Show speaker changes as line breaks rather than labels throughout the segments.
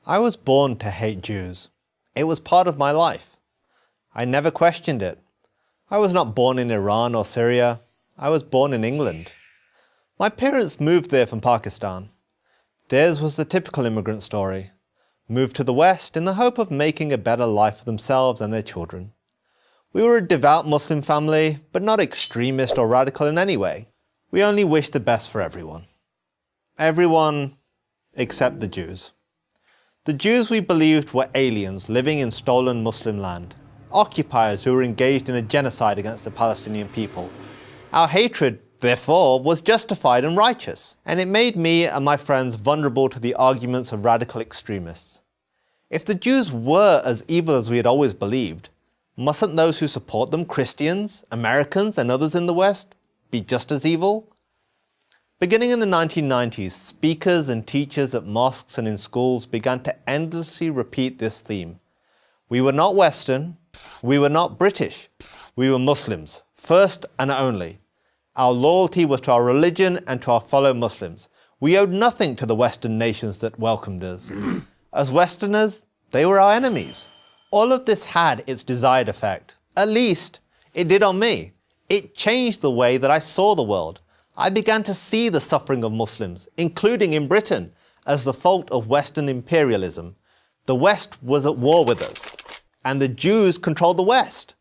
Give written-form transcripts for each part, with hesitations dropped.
I was born to hate Jews. It was part of my life. I never questioned it. I was not born in Iran or Syria. I was born in England. My parents moved there from Pakistan. Theirs was the typical immigrant story. Moved to the West in the hope of making a better life for themselves and their children. We were a devout Muslim family, but not extremist or radical in any way. We only wished the best for everyone. Everyone except the Jews. The Jews we believed were aliens living in stolen Muslim land, occupiers who were engaged in a genocide against the Palestinian people. Our hatred, therefore, was justified and righteous, and it made me and my friends vulnerable to the arguments of radical extremists. If the Jews were as evil as we had always believed, mustn't those who support them, Christians, Americans, and others in the West, be just as evil? Beginning in the 1990s, speakers and teachers at mosques and in schools began to endlessly repeat this theme. We were not Western, we were not British, we were Muslims, first and only. Our loyalty was to our religion and to our fellow Muslims. We owed nothing to the Western nations that welcomed us. As Westerners, they were our enemies. All of this had its desired effect. At least, it did on me. It changed the way that I saw the world. I began to see the suffering of Muslims, including in Britain, as the fault of Western imperialism. The West was at war with us, and the Jews controlled the West.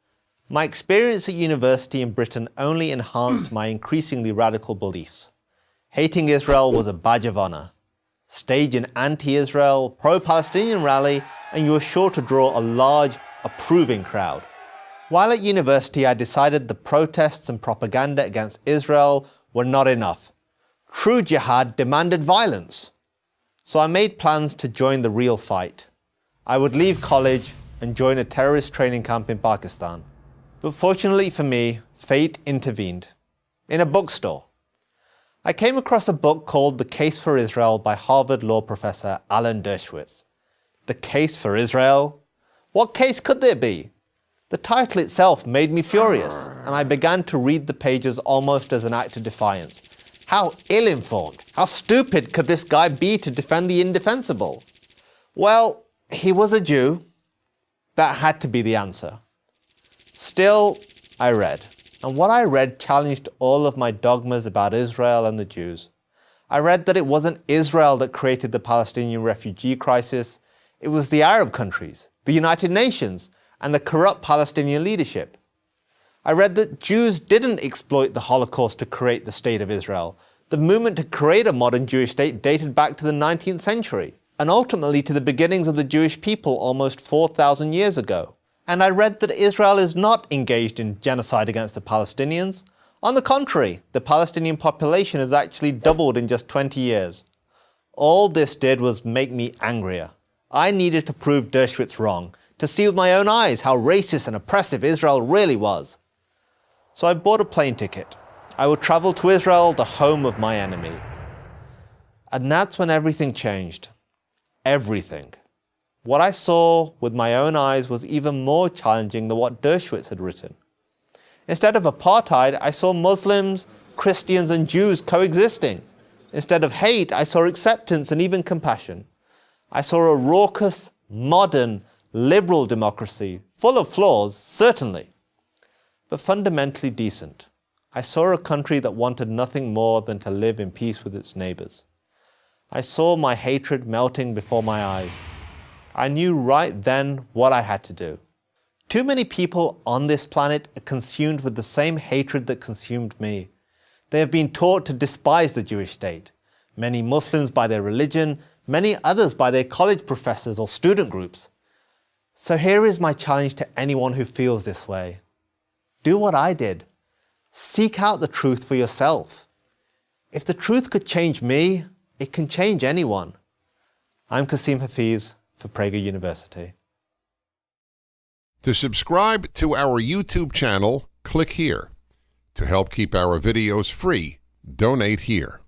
My experience at university in Britain only enhanced my increasingly radical beliefs. Hating Israel was a badge of honor. Stage an anti-Israel, pro-Palestinian rally, and you were sure to draw a large, approving crowd. While at university, I decided the protests and propaganda against Israel were not enough. True jihad demanded violence. So I made plans to join the real fight. I would leave college and join a terrorist training camp in Pakistan. But fortunately for me, fate intervened. In a bookstore. I came across a book called The Case for Israel by Harvard law professor Alan Dershowitz. The Case for Israel? What case could there be? The title itself made me furious, and I began to read the pages almost as an act of defiance. How ill-informed, how stupid could this guy be to defend the indefensible? Well, he was a Jew. That had to be the answer. Still, I read, and what I read challenged all of my dogmas about Israel and the Jews. I read that it wasn't Israel that created the Palestinian refugee crisis. It was the Arab countries, the United Nations, and the corrupt Palestinian leadership. I read that Jews didn't exploit the Holocaust to create the State of Israel. The movement to create a modern Jewish state dated back to the 19th century, and ultimately to the beginnings of the Jewish people almost 4,000 years ago. And I read that Israel is not engaged in genocide against the Palestinians. On the contrary, the Palestinian population has actually doubled in just 20 years. All this did was make me angrier. I needed to prove Dershowitz wrong, to see with my own eyes how racist and oppressive Israel really was. So I bought a plane ticket. I would travel to Israel, the home of my enemy. And that's when everything changed. Everything. What I saw with my own eyes was even more challenging than what Dershowitz had written. Instead of apartheid, I saw Muslims, Christians, and Jews coexisting. Instead of hate, I saw acceptance and even compassion. I saw a raucous, modern, liberal democracy, full of flaws, certainly, but fundamentally decent. I saw a country that wanted nothing more than to live in peace with its neighbors. I saw my hatred melting before my eyes. I knew right then what I had to do. Too many people on this planet are consumed with the same hatred that consumed me. They have been taught to despise the Jewish state. Many Muslims by their religion, many others by their college professors or student groups. So here is my challenge to anyone who feels this way. Do what I did. Seek out the truth for yourself. If the truth could change me, it can change anyone. I'm Qasim Hafiz for Prager University.
To subscribe to our YouTube channel, click here. To help keep our videos free, donate here.